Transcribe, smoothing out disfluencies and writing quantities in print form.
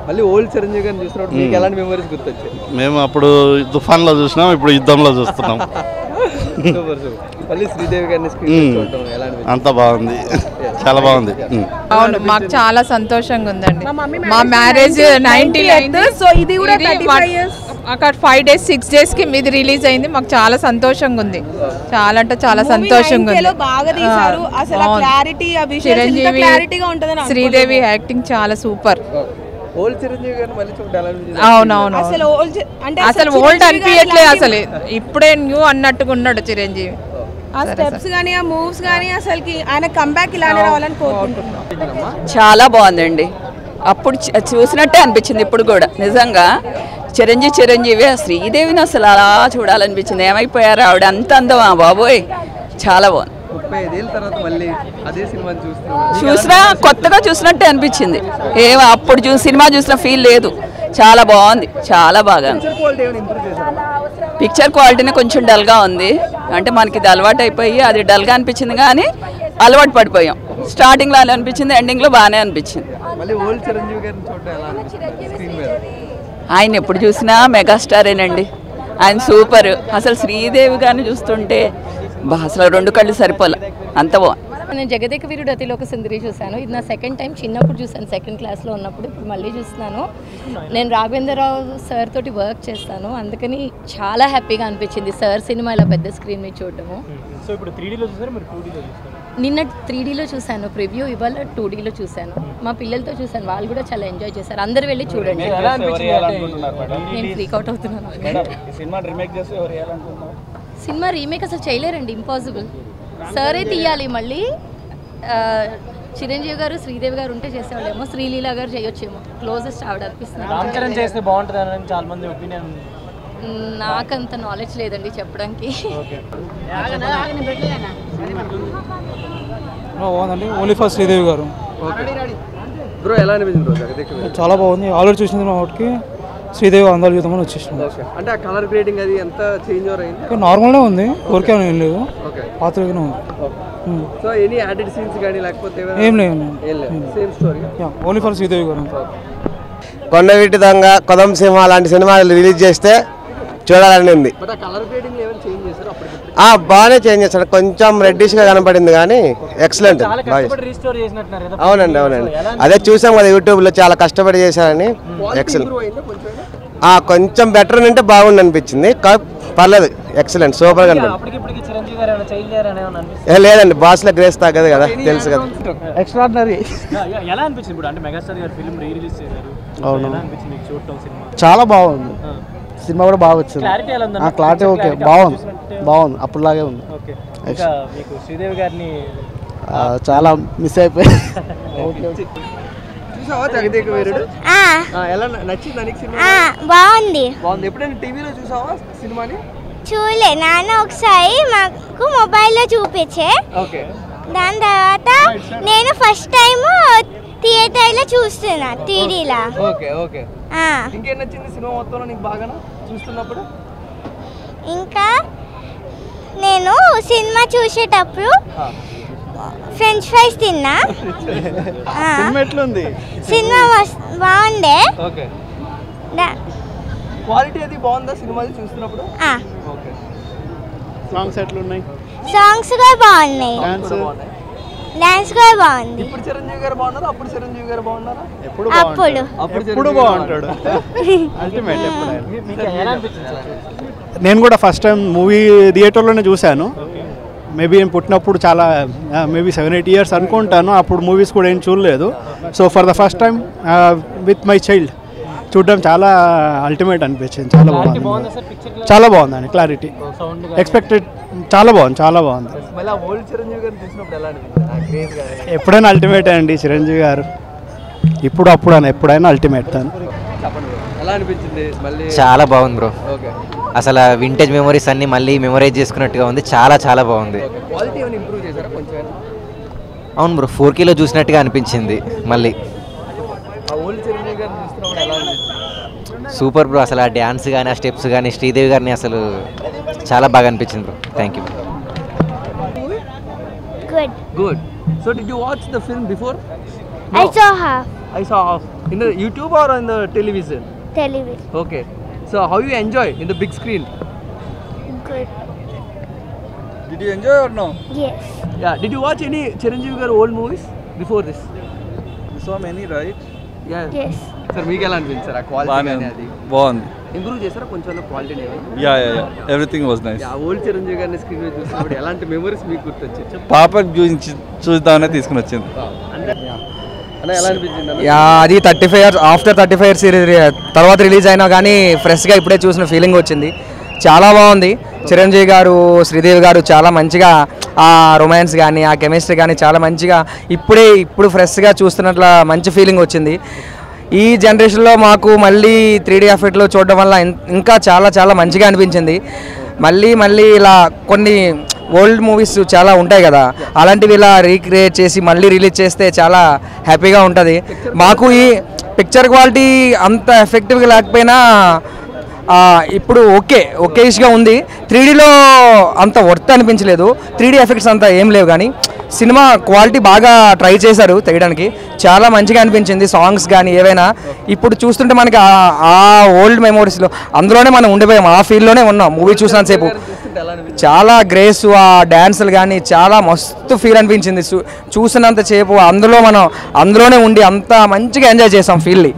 మళ్ళీ ఓల్డ్ చిరంజీవి గారిని చూసినప్పుడు మీకు ఎలాంటి మెమరీస్ గుర్తొచ్చాయి? మేము అప్పుడు తుఫాన్లో చూసినాం, ఇప్పుడు యుద్ధంలో చూస్తున్నాం. మళ్ళీ శ్రీదేవి గారిని స్క్రీన్ చూడటం ఎలా అనిపించింది? అంత బాగుంది, చాలా బాగుంది. అవును, మాకు చాలా సంతోషంగా ఉందండి. మా మ్యారేజ్ 99, సో ఇది కూడా 35 years అక్కడ 5 days 6 days కి మీది రిలీజ్ అయింది. మాకు చాలా సంతోషంగా ఉంది, చాలా అంటే చాలా సంతోషంగా ఉంది. బాగా తీశారు అసలు. క్లారిటీ ఆ విజువల్స్ ఎంత క్లారిటీగా ఉంటదని. శ్రీదేవి యాక్టింగ్ చాలా సూపర్. ఓల్డ్ చిరంజీవి గారిని మళ్ళీ చూడటం ఎలా అనిపించింది? అవునవును, అసలు ఓల్డ్ అంటే అసలు ఓల్డ్ అనిపించట్లేదు, అసలు ఇప్పుడే న్యూ అన్నట్టుగా ఉన్నాడు చిరంజీవి. ఆ స్టెప్స్ గానీ ఆ మూవ్స్ గానీ అసలుకి ఆయన కంబ్యాక్ ఇలానే రావాలని కోరుకుంటున్నాం. చాలా బాగుందండి. అప్పుడు చూసినట్టే అనిపించింది, ఇప్పుడు కూడా నిజంగా చిరంజీవి శ్రీదేవిని అసలు అలా చూడాలనిపించింది. ఏమైపోయారు ఆవిడ, అంత అందమా బాబోయ్, చాలా బాగుంది. 35 ఏళ్ళ తర్వాత మళ్ళీ అదే సినిమాని చూసినా కొత్తగా చూసినట్టే అనిపించింది. అప్పుడు సినిమా చూసిన ఫీల్ లేదు. చాలా బాగుంది, చాలా బాగా. పిక్చర్ క్వాలిటీనే కొంచెం డల్గా ఉంది, అంటే మనకి ఇది అలవాటు అయిపోయి అది డల్గా అనిపించింది, కానీ అలవాటు పడిపోయాం. స్టార్టింగ్లో అలా అనిపించింది, ఎండింగ్లో బాగానే అనిపించింది. ఆయన ఎప్పుడు చూసినా మెగాస్టారేనండి, ఆయన సూపర్. అసలు శ్రీదేవి గారిని చూస్తుంటే అసలు 2 కళ్ళు సరిపోలే, అంత బాగుంది. నేను జగదేక వీరుడు అతిలోక సుందరి చూశాను. ఇది నా సెకండ్ టైం. చిన్నప్పుడు చూశాను, 2nd క్లాస్లో ఉన్నప్పుడు. ఇప్పుడు మళ్ళీ చూస్తున్నాను. నేను రాఘవేంద్రరావు సార్ తోటి వర్క్ చేస్తాను, అందుకని చాలా హ్యాపీగా అనిపించింది సార్ సినిమా ఇలా పెద్ద స్క్రీన్ మీద చూడటము. నిన్న 3Dలో చూశాను ప్రివ్యూ, ఇవాళ 2Dలో చూశాను. మా పిల్లలతో చూశాను, వాళ్ళు కూడా చాలా ఎంజాయ్ చేశారు. అందరు వెళ్ళి చూడండి. నేను ఫ్రీక్ అవుట్ అవుతున్నాను. సినిమా రీమేక్ అసలు చేయలేరండి, ఇంపాసిబుల్. సరే తీయాలి మళ్ళీ. చిరంజీవి గారు శ్రీదేవి గారు ఉంటే చేసేవాళ్ళేమో, శ్రీలీల గారు చేయొచ్చేమో. క్లోజెస్ట్ ఆవిడ అనిపిస్తుంది. నాకంత నాలెడ్జ్ లేదండి చెప్పడానికి. బాగుందండి, ఓన్లీ ఫర్ శ్రీదేవి గారు. చాలా బాగుంది. ఆల్రెడీ చూసింది కాబట్టి శ్రీదేవి అందరూ చూద్దామని వచ్చేసింది. అంటే ఆ కలర్ గ్రేడింగ్ అది ఎంత చేంజ్ అయింది? నార్మల్గా ఉంది, ఊరికే ఏం లేదు, పాత్రగానే ఉంది. సో ఎనీ యాడెడ్ సీన్స్ కానీ లేకపోతే ఏం లేదు, same story, only for Sridevi గారు. కొండవీటి దొంగ, కొదం సింహ లాంటి సినిమాలు రిలీజ్ చేస్తే చూడాలని ఉంది. బాగానే చేంజ్ చేస్తాడు, కొంచెం రెడ్డిష్ గా కనపడింది కానీ ఎక్సలెంట్. అవునండి, అదే చూసాం కదా యూట్యూబ్ లో, చాలా కష్టపడి చేశారని. ఎక్సలెంట్, కొంచెం బెటర్ అంటే బాగుంది అనిపించింది. పర్లేదు, ఎక్సలెంట్, సూపర్ గా కనపడింది. లేదండి, బాస్ లో గ్రేస్ తగ్గదు కదా, తెలుసు కదా. ఎక్స్ట్రాడినరీ. చాలా బాగుంది సినిమా, కూడా బాగా వచ్చింది. క్లారిటీ ఓకే, బాగుంది అప్పుడులాగే ఉంది. చాలా మిస్ అయిపోయి. బాగుంది. ఎప్పుడైనా టీవీలో చూసావా సినిమాని? చూడలే, నాన్న ఒకసారి మాకు మొబైల్లో చూపించే. దాని తర్వాత నేను ఫస్ట్ టైం థియేటర్ లో చూస్తున్నా, 3Dలా. ఇంకా నేను సినిమా చూసేటప్పుడు ఫ్రెంచ్ ఫ్రైస్ తిన్నా. సినిమా బాగుండే. క్వాలిటీ అది బాగుందా సినిమా చూస్తున్నప్పుడు? సాంగ్స్ ఎట్లున్నాయి? సాంగ్స్ కూడా బాగున్నాయి, డాన్స్ కూడా బాగుంది. ఇప్పుడు చిరంజీవి గారు బాగున్నారా, అప్పుడు చిరంజీవి గారు బాగున్నారా? అప్పుడు బాగుంటాడు. నేను కూడా ఫస్ట్ టైం మూవీ థియేటర్లోనే చూశాను. మేబీ నేను పుట్టినప్పుడు చాలా మేబీ 7-8 years అనుకుంటాను. అప్పుడు మూవీస్ కూడా ఏం చూడలేదు. So for the first time with my child చూడడం చాలా అల్టిమేట్ అనిపించింది. చాలా బాగుందండి, క్లారిటీ ఎక్స్పెక్టెడ్. చాలా బాగుంది. ఎప్పుడైనా అల్టిమేట్ అండి చిరంజీవి గారు, ఇప్పుడు అప్పుడు అని ఎప్పుడైనా అల్టిమేట్ తాను. చాలా బాగుంది బ్రో. అసలు వింటేజ్ మెమరీస్ అన్ని మళ్ళీ మెమరైజ్ చేసుకున్నట్టుగా ఉంది. చాలా బాగుంది. అవును బ్రో, 4Kలో చూసినట్టుగా అనిపించింది. మళ్ళీ సూపర్ బ్రో. అసలు ఆ డ్యాన్స్ కానీ ఆ స్టెప్స్ కానీ శ్రీదేవి గారిని అసలు చాలా బాగా అనిపించింది bro. Thank you. Good. So did you watch the film before? No. I saw half. In the YouTube or on the television? Television. Okay. So how you enjoy in the big screen? Good. Did you enjoy or no? Yes. Yeah. Did you watch any Chiranjeevi garu old movies before this? You saw many, right? Yeah. Yes. Sir, మీకు ఎలా అనిపించింది sir ఆ quality కానీ అది బాగుంది. Improve చేశారా కొంచెం quality? Yeah everything was nice. Old Chiranjeevi గారిని స్క్రీన్ మీద చూసినప్పుడు ఎలాంటి మెమరీస్ మీకు గుర్తొచ్చాయి? పాప గురించి చూద్దామనే తీసుకుని వచ్చింది. ఎలా అనిపించింది? అది 35 years ఆఫ్టర్ 35 years తర్వాత రిలీజ్ అయినా కానీ ఫ్రెష్గా ఇప్పుడే చూసిన ఫీలింగ్ వచ్చింది. చాలా బాగుంది. చిరంజీవి గారు, శ్రీదేవి గారు చాలా మంచిగా ఆ రొమాన్స్ కానీ ఆ కెమిస్ట్రీ కానీ చాలా మంచిగా ఇప్పుడు ఫ్రెష్గా చూస్తున్నట్ల మంచి ఫీలింగ్ వచ్చింది. ఈ జనరేషన్లో మాకు మళ్ళీ 3D ఎఫెక్ట్లో చూడడం వల్ల ఇంకా చాలా చాలా మంచిగా అనిపించింది. మళ్ళీ ఇలా కొన్ని ఓల్డ్ మూవీస్ చాలా ఉంటాయి కదా, అలాంటివి ఇలా రీక్రియేట్ చేసి మళ్ళీ రిలీజ్ చేస్తే చాలా హ్యాపీగా ఉంటుంది. మాకు ఈ పిక్చర్ క్వాలిటీ అంత ఎఫెక్టివ్గా లేకపోయినా ఇప్పుడు ఓకేష్గా ఉంది. 3Dలో అంత వర్త్ అనిపించలేదు. 3D ఎఫెక్ట్స్ అంతా ఏం లేవు, కానీ సినిమా క్వాలిటీ బాగా ట్రై చేశారు తీయడానికి. చాలా మంచిగా అనిపించింది. సాంగ్స్ కానీ ఏవైనా ఇప్పుడు చూస్తుంటే మనకి ఆ ఓల్డ్ మెమోరీస్లో అందులోనే మనం ఉండిపోయాం, ఆ ఫీల్డ్లోనే ఉన్నాం. మూవీ చూసినంతసేపు చాలా గ్రేస్, ఆ డ్యాన్సులు కానీ చాలా మస్తు ఫీల్ అనిపించింది. చూసినంతసేపు అందులోనే ఉండి అంత మంచిగా ఎంజాయ్ చేసాం ఫీల్ని.